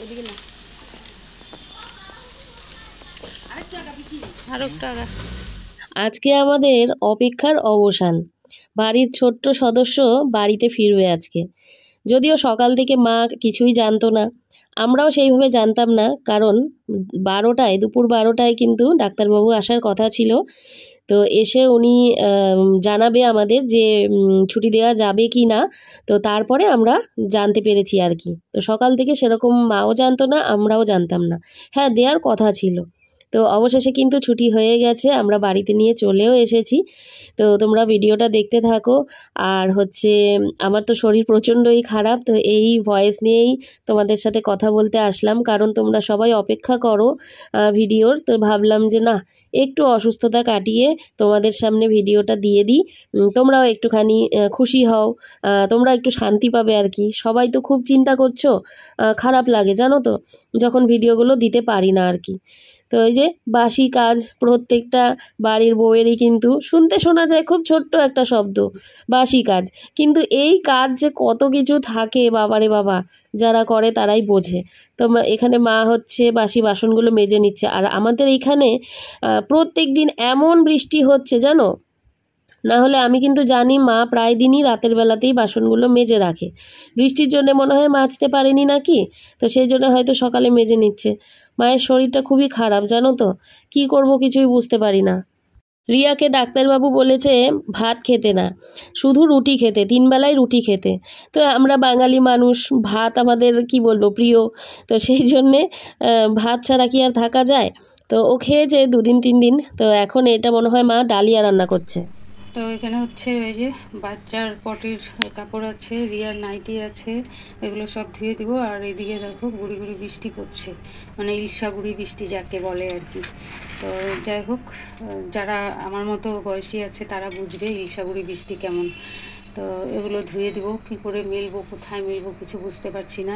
ওদিকে না আজকে আমাদের অপেক্ষার অবসান। বাড়ির ছোট্ট সদস্য বাড়িতে ফিরবে আজকে। যদিও সকাল থেকে মা কিছুই জানতো না, আমরাও সেইভাবে জানতাম না, কারণ 12টায়, দুপুর 12টায় কিন্তু ডাক্তারবাবু আসার কথা ছিল। তো এসে উনি জানাবে আমাদের যে ছুটি দেওয়া যাবে কি না। তো তারপরে আমরা জানতে পেরেছি আর কি। তো সকাল থেকে সেরকম মাও জানতো না, আমরাও জানতাম না। হ্যাঁ, দেওয়ার কথা ছিল। তো অবশেষে কিন্তু ছুটি হয়ে গেছে, আমরা বাড়িতে নিয়ে চলেও এসেছি। তো তোমরা ভিডিওটা দেখতে থাকো। আর হচ্ছে আমার তো শরীর প্রচণ্ডই খারাপ, তো এই ভয়েস নিয়েই তোমাদের সাথে কথা বলতে আসলাম, কারণ তোমরা সবাই অপেক্ষা করো ভিডিওর। তো ভাবলাম যে না, একটু অসুস্থতা কাটিয়ে তোমাদের সামনে ভিডিওটা দিয়ে দিই, তোমরাও একটুখানি খুশি হও, তোমরা একটু শান্তি পাবে আর কি। সবাই তো খুব চিন্তা করছো, খারাপ লাগে জানো তো যখন ভিডিওগুলো দিতে পারি না আর কি। তো এই যে বাসি কাজ প্রত্যেকটা বাড়ির বউয়েরই কিন্তু শুনতে শোনা যায় খুব ছোট্ট একটা শব্দ, বাসি কাজ, কিন্তু এই কাজ যে কত কিছু থাকে বাবারে বাবা, যারা করে তারাই বোঝে। তো এখানে মা হচ্ছে বাসি বাসনগুলো মেজে নিচ্ছে। আর আমাদের এইখানে প্রত্যেক দিন এমন বৃষ্টি হচ্ছে জানো, না হলে আমি কিন্তু জানি মা প্রায় দিনই রাতের বেলাতেই বাসনগুলো মেজে রাখে। বৃষ্টির জন্য মনে হয় মাজতে পারেনি নাকি, তো সেই জন্য হয়তো সকালে মেজে নিচ্ছে। মায়ের শরীরটা খুবই খারাপ জানো তো, কি করব কিছুই বুঝতে পারি না। রিয়াকে ডাক্তারবাবু বলেছে ভাত খেতে না, শুধু রুটি খেতে, 3 বেলায় রুটি খেতে। তো আমরা বাঙালি মানুষ, ভাত আমাদের কি বলবো প্রিয়। তো সেই জন্যে ভাত ছাড়া কি আর থাকা যায়। তো ও খেয়েছে 2 দিন 3 দিন। তো এখন এটা মনে হয় মা ডালিয়া রান্না করছে। তো এখানে হচ্ছে এই যে বাচ্চার পটির কাপড় আছে, রিয়ার নাইটি আছে, এগুলো সব ধুয়ে দিব। আর এদিকে দেখো গুড়ি গুড়ি বৃষ্টি পড়ছে, মানে ইলশাগুড়ি বৃষ্টি যাকে বলে আর কি। তো যাই হোক, যারা আমার মতো বয়সী আছে তারা বুঝবে ইলশাগুড়ি বৃষ্টি কেমন। তো এগুলো ধুয়ে দেবো, কী করে মেলবো, কোথায় মেলবো কিছু বুঝতে পারছি না।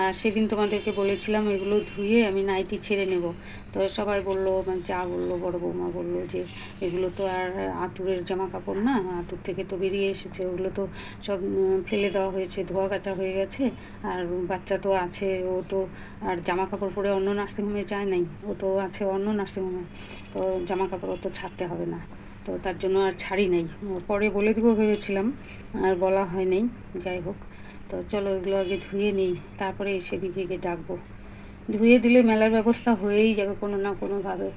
আর সেদিন তোমাদেরকে বলেছিলাম এগুলো ধুয়ে আমি নাইটি ছেড়ে নেব। তো সবাই বললো, মানে যা বললো, বড় বৌমা বললো যে এগুলো তো আর আঁতুড়ের জামা কাপড় না, আঁতুড় থেকে তো বেরিয়ে এসেছে, ওগুলো তো সব ফেলে দেওয়া হয়েছে, ধোয়া কাচা হয়ে গেছে। আর বাচ্চা তো আছে, ও তো আর জামা কাপড় পরে অন্য নার্সিংহোমে যায় নাই, ও তো আছে অন্য নার্সিংহোমে। তো জামা কাপড় তো ছাড়তে হবে না, তো তার জন্য আর ছাড়ি নাই। পরে বলে দেবো ভেবেছিলাম, আর বলা হয় নাই। যাই হোক, তো চলো এগুলো আগে ধুয়ে নিই, তারপরে এসে দিদিকে ডাকবো। ধুয়ে দিলে মেলার ব্যবস্থা হয়েই যাবে কোনো না কোনোভাবে।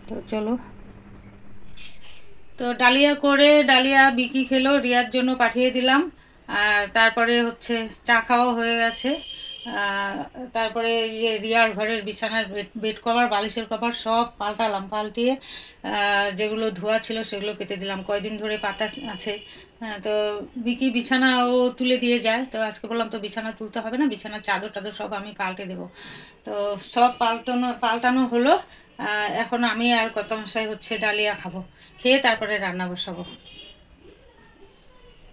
তো চলো। তো ডালিয়া করে, ডালিয়া বিকি খেলো, রিয়ার জন্য পাঠিয়ে দিলাম। আর তারপরে হচ্ছে চা খাওয়া হয়ে গেছে। তারপরে রিয়ার ঘরের বিছানার বেড কভার, বালিশের কভার সব পাল্টালাম, পাল্টিয়ে যেগুলো ধোয়া ছিল সেগুলো পেতে দিলাম, কয়দিন ধরে পাতা আছে। তো বিকি বিছানা ও তুলে দিয়ে যায়, তো আজকে বললাম তো বিছানা তুলতে হবে না, বিছানার চাদর টাদর সব আমি পাল্টে দেবো। তো সব পাল্টানো হলো। এখন আমি আর কত মশাই হচ্ছে ডালিয়া খাবো, খেয়ে তারপরে রান্না বসাবো।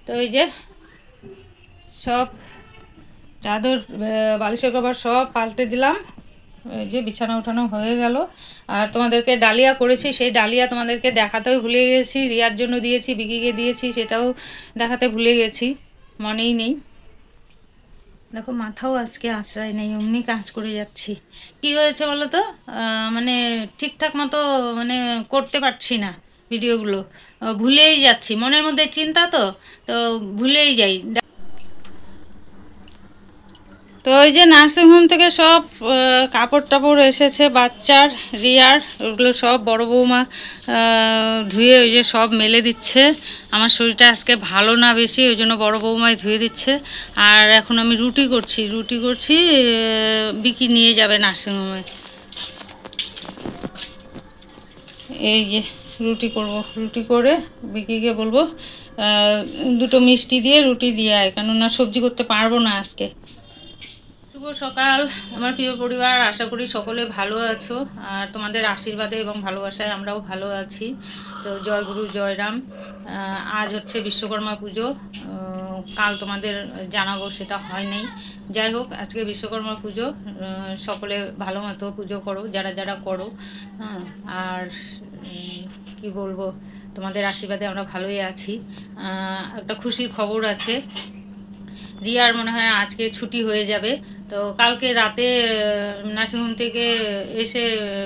তো এই যে সব চাদর, বালিশের কভার সব পাল্টে দিলাম, এই যে বিছানা উঠানো হয়ে গেল। আর তোমাদেরকে ডালিয়া করেছি, সেই ডালিয়া তোমাদেরকে দেখাতেও ভুলে গেছি, রিয়ার জন্য দিয়েছি, বিকিকে দিয়েছি, সেটাও দেখাতে ভুলে গেছি, মনেই নেই। দেখো মাথাও আজকে আশ্রয় নেই, অমনি কাজ করে যাচ্ছি। কি হয়েছে বলো তো, মানে ঠিকঠাক মতো মানে করতে পারছি না ভিডিওগুলো, ভুলেই যাচ্ছি, মনের মধ্যে চিন্তা তো, তো ভুলেই যাই। তো ওই যে নার্সিংহোম থেকে সব কাপড় টাপড় এসেছে বাচ্চার, রিয়ার, ওগুলো সব বড় বৌমা ধুয়ে ওই যে সব মেলে দিচ্ছে। আমার শরীরটা আজকে ভালো না বেশি, ওই জন্য বড় বৌমাই ধুয়ে দিচ্ছে। আর এখন আমি রুটি করছি, বিকি নিয়ে যাবে নার্সিংহোমে। এই যে রুটি করব, রুটি করে বিকিকে বলবো দুটো মিষ্টি দিয়ে রুটি দিয়ে আয়, কেননা সবজি করতে পারবো না আজকে। শুভ সকাল আমার প্রিয় পরিবার, আশা করি সকলে ভালো আছো। আর তোমাদের আশীর্বাদে এবং ভালোবাসায় আমরাও ভালো আছি। তো জয় গুরু জয় রাম। আজ হচ্ছে বিশ্বকর্মা পুজো, কাল তোমাদের জানাবো, সেটা হয় নাই। যাই হোক, আজকে বিশ্বকর্মা পুজো, সকলে ভালো মতো পুজো করো যারা যারা করো। হ্যাঁ, আর কি বলবো, তোমাদের আশীর্বাদে আমরা ভালোই আছি। একটা খুশির খবর আছে, রিয়ার মনে হয় আজকে ছুটি হয়ে যাবে। তো কালকে রাতে নার্সিংহোম থেকে এসে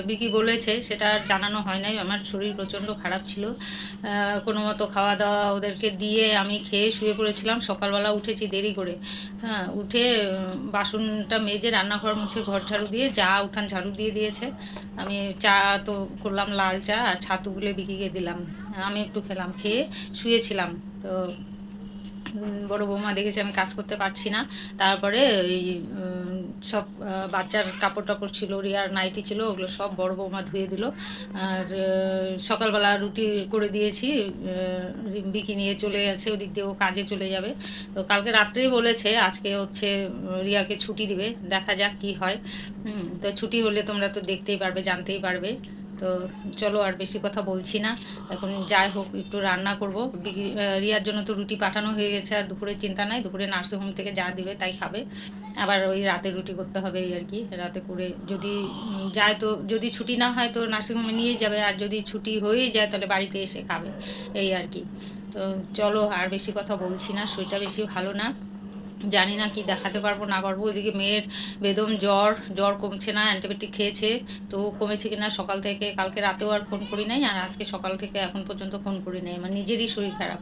বিকি বলেছে, সেটা আর জানানো হয় নাই। আমার শরীর প্রচণ্ড খারাপ ছিল, কোনো মতো খাওয়া দাওয়া ওদেরকে দিয়ে আমি খেয়ে শুয়ে পড়েছিলাম। সকালবেলা উঠেছি দেরি করে, হ্যাঁ, উঠে বাসনটা মেজে রান্নাঘর মুছে ঘর ঝাড়ু দিয়ে যা উঠান ঝাড়ু দিয়ে দিয়েছে। আমি চা তো করলাম, লাল চা আর ছাতু গুলে বিকিকে দিলাম, আমি একটু খেলাম, খেয়ে শুয়েছিলাম। তো বড় বৌমা দেখেছি আমি কাজ করতে পারছি না, তারপরে ওই সব বাচ্চার কাপড় টাপড় ছিল, রিয়ার নাইটি ছিল, ওগুলো সব বড় বৌমা ধুয়ে দিল। আর সকালবেলা রুটি করে দিয়েছি, বিকি নিয়ে চলে গেছে ওদিক দিয়ে, ও কাজে চলে যাবে। তো কালকে রাত্রেই বলেছে আজকে হচ্ছে রিয়াকে ছুটি দিবে, দেখা যাক কি হয়। তো ছুটি হলে তোমরা তো দেখতেই পারবে, জানতেই পারবে। তো চলো আর বেশি কথা বলছি না, এখন যাই হোক একটু রান্না করব। রিয়ার জন্য তো রুটি পাঠানো হয়ে গেছে, আর দুপুরে চিন্তা নাই, দুপুরে নার্সিংহোম থেকে যা দিবে তাই খাবে। আবার ওই রাতে রুটি করতে হবে এই আর কি, রাতে করে যদি যায় তো, যদি ছুটি না হয় তো নার্সিংহোমে নিয়ে যাবে, আর যদি ছুটি হয়েই যায় তাহলে বাড়িতে এসে খাবে এই আর কি। তো চলো আর বেশি কথা বলছি না, শরীরটা বেশি ভালো না, জানি না কি দেখাতে পারবো না পারবো। ওইদিকে মেয়ের বেদম জ্বর কমছে না, অ্যান্টিবায়োটিক খেয়েছে, তো কমেছে কিনা সকাল থেকে, কালকে রাতেও আর ফোন করি নাই, আর আজকে সকাল থেকে এখন পর্যন্ত ফোন করি নাই। আমার নিজেরই শরীর খারাপ,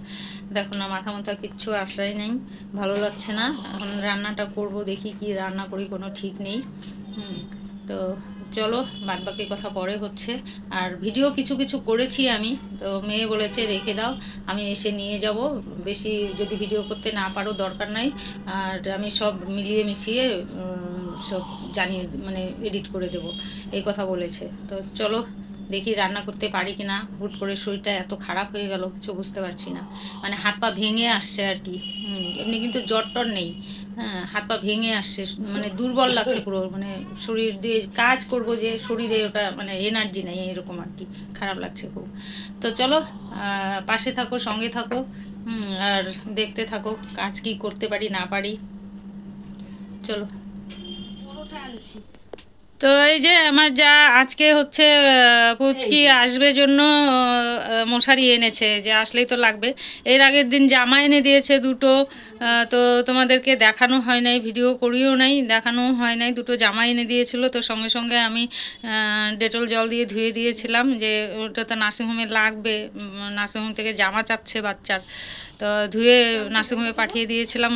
দেখো না, মাথা মাথা কিচ্ছু আশ্রয় নেই, ভালো লাগছে না। এখন রান্নাটা করব, দেখি কি রান্না করি, কোনো ঠিক নেই। তো চলো বাদবাকি কথা পরে হচ্ছে। আর ভিডিও কিছু কিছু করেছি আমি, তো মেয়ে বলেছে রেখে দাও, আমি এসে নিয়ে যাব, বেশি যদি ভিডিও করতে না পারো দরকার নাই, আর আমি সব মিলিয়ে মিশিয়ে সব জানিয়ে মানে এডিট করে দেব, এই কথা বলেছে। তো চলো দেখি রান্না করতে পারি কি না। হুট করে শরীরটা এত খারাপ হয়ে গেল, কিছু বুঝতে পারছি না, মানে হাত পা ভেঙে আসছে আর কি। এমনি কিন্তু জ্বর টর নেই, হ্যাঁ, হাত পা ভেঙে আসছে, মানে দুর্বল লাগছে পুরো, মানে শরীর দিয়ে কাজ করব যে শরীরে ওটা মানে এনার্জি নেই, এরকম আর কি, খারাপ লাগছে খুব। তো চলো পাশে থাকো, সঙ্গে থাকো, আর দেখতে থাকো কাজ কি করতে পারি না পারি। চলো। তো এই যে আমার যা আজকে হচ্ছে পুচকি আসবে জন্য মশারি এনেছে, যে আসলেই তো লাগবে। এর আগের দিন জামা এনে দিয়েছে দুটো, তো তোমাদেরকে দেখানো হয় নাই, ভিডিও করিও নাই, দেখানো হয় নাই। দুটো জামা এনে দিয়েছিল, তো সঙ্গে সঙ্গে আমি ডেটল জল দিয়ে ধুয়ে দিয়েছিলাম, যে ওটা তো নার্সিংহোমে লাগবে, নার্সিংহোম থেকে জামা চাচ্ছে বাচ্চার। তো ধুয়ে নার্সিংহোমে পাঠিয়ে দিয়েছিলাম,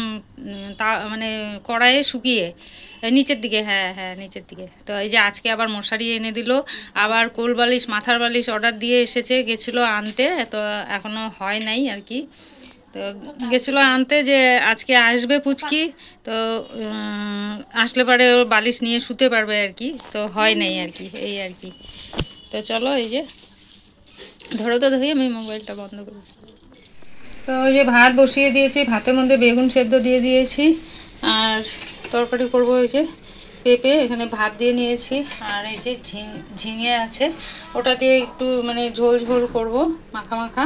তা মানে কড়াইয়ে শুকিয়ে নিচের দিকে, হ্যাঁ হ্যাঁ নিচের দিকে। তো এই যে আজকে আবার মশারি এনে দিল, আবার কোল বালিশ মাথার বালিশ অর্ডার দিয়ে এসেছে, গেছিলো আনতে, তো এখনও হয় নাই আর কি। তো গেছিলো আনতে যে আজকে আসবে পুচকি, তো আসলে পরে ওর বালিশ নিয়ে শুতে পারবে আর কি, তো হয় নাই আর কি, এই আর কি। তো চলো এই যে ধরো তো দেখি, আমি মোবাইলটা বন্ধ করি। তো ওই যে ভাত বসিয়ে দিয়েছি, ভাতের মধ্যে বেগুন সেদ্ধ দিয়ে দিয়েছি, আর তরকারি করব ওই যে পেঁপে, এখানে ভাত দিয়ে নিয়েছি, আর এই যে ঝিঙে আছে, ওটা দিয়ে একটু মানে ঝোল ঝোল করব, মাখা মাখা,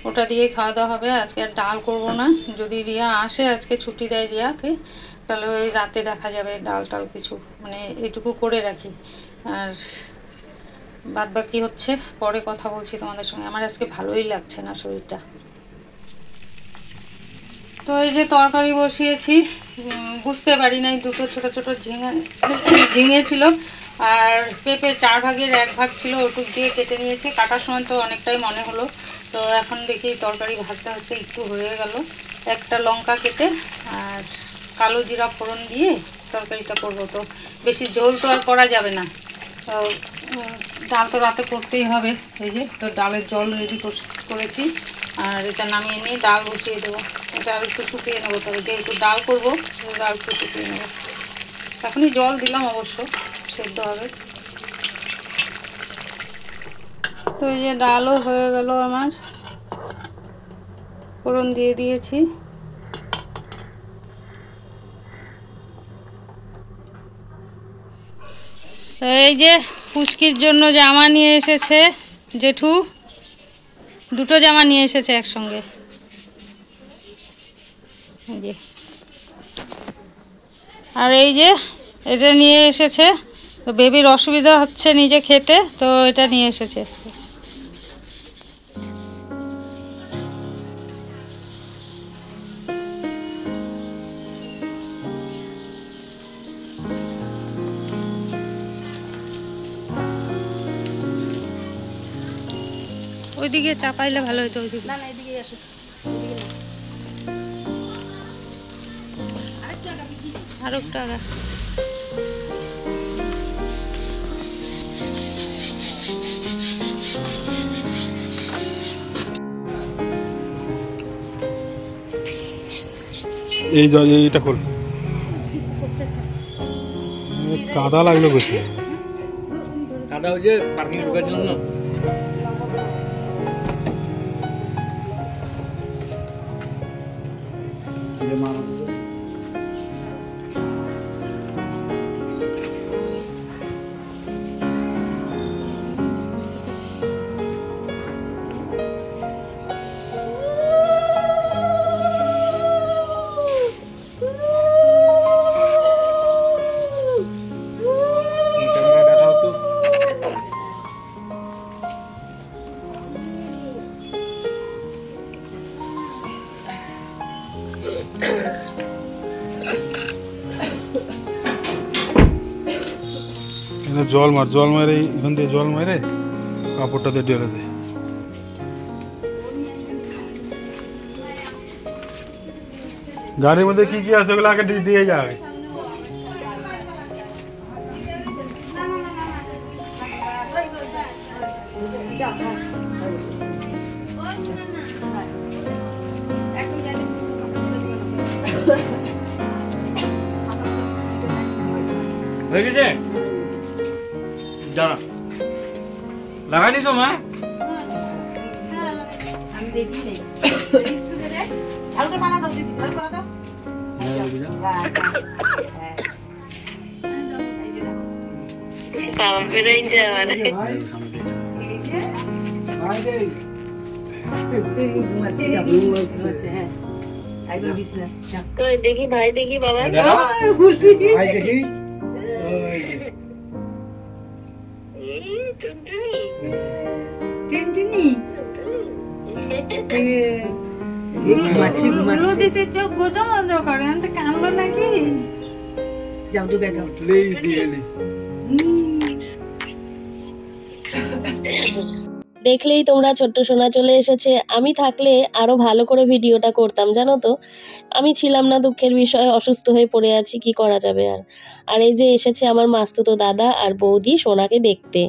ওটা দিয়ে খাওয়া দাওয়া হবে। আজকে আর ডাল করব না, যদি রিয়া আসে, আজকে ছুটি দেয় রিয়াকে, তাহলে ওই রাতে দেখা যাবে ডাল টাল কিছু, মানে এটুকু করে রাখি। আর বাদ বাকি হচ্ছে পরে কথা বলছি তোমাদের সঙ্গে। আমার আজকে ভালোই লাগছে না শরীরটা। তো এই যে তরকারি বসিয়েছি, বুঝতে পারি নাই দুটো ছোট ছোট ঝিঙে ছিল, আর পেঁপে 4 ভাগের 1 ভাগ ছিল, ওটুক দিয়ে কেটে নিয়েছি। কাটার সময় তো অনেকটাই মনে হলো, তো এখন দেখি তরকারি ভাজতে ভাজতে একটু হয়ে গেল। একটা লঙ্কা কেটে আর কালো জিরা ফোড়ন দিয়ে তরকারিটা করবো, তো বেশি ঝোল তো আর করা যাবে না। তো ডাল তো রাতে করতেই হবে, এই যে তো ডালের জল রেডি করেছি, আর এটা নামিয়ে নিয়ে ডাল বসিয়ে দেবো। এটা আর একটু শুকিয়ে নেবো, তবে যেহেতু ডাল করবো ডাল একটু শুকিয়ে নেবো। এখনই জল দিলাম, অবশ্য সেদ্ধ হবে। তো এই যে ডালও হয়ে গেল আমার, ফোড়ন দিয়ে দিয়েছি। তো এই যে পুচকির জন্য জামা নিয়ে এসেছে জেঠু, দুটো জামা নিয়ে এসেছে একসঙ্গে, আর এই যে এটা নিয়ে এসেছে। তো বেবির অসুবিধা হচ্ছে নিজে খেতে, তো এটা নিয়ে এসেছে। ওইদিকে চাপাইলে ভালো হতো, ওইদিকে না না এদিকে আসো, আরো টাকা। এইটা খোল, কাদা লাগলো বেশি। কাদা ওই যে পার্কিং ঢুকেছিলাম না। জল মারে এখান দিয়ে জল মারে কাপড়টাতে ঢেলে দে। গাড়ির মধ্যে কি কি আছে ওগুলো আগে দিয়ে যায়। হয়ে গেছে, জানা লাগাই দিছো মা? আমি দেখি নেই, ঝালটা বানা দাও দিদি, ঝাল বানা দাও। দেখি ভাই, দেখি বাবা, ভাই দেখি চোখ গোটা বন্ধ করে, আমি তো কানলো নাকি। যাও ঢুকাই দাও। দেখলেই তোমরা ছোট্ট সোনা চলে এসেছে। আমি থাকলে আরো ভালো করে ভিডিওটা করতাম, জানো তো। আমি ছিলাম না, দুঃখের বিষয়, অসুস্থ হয়ে পড়ে আছি, কি করা যাবে আর। আর এই যে এসেছে আমার মাস্তুতো দাদা আর বৌদি সোনাকে দেখতে।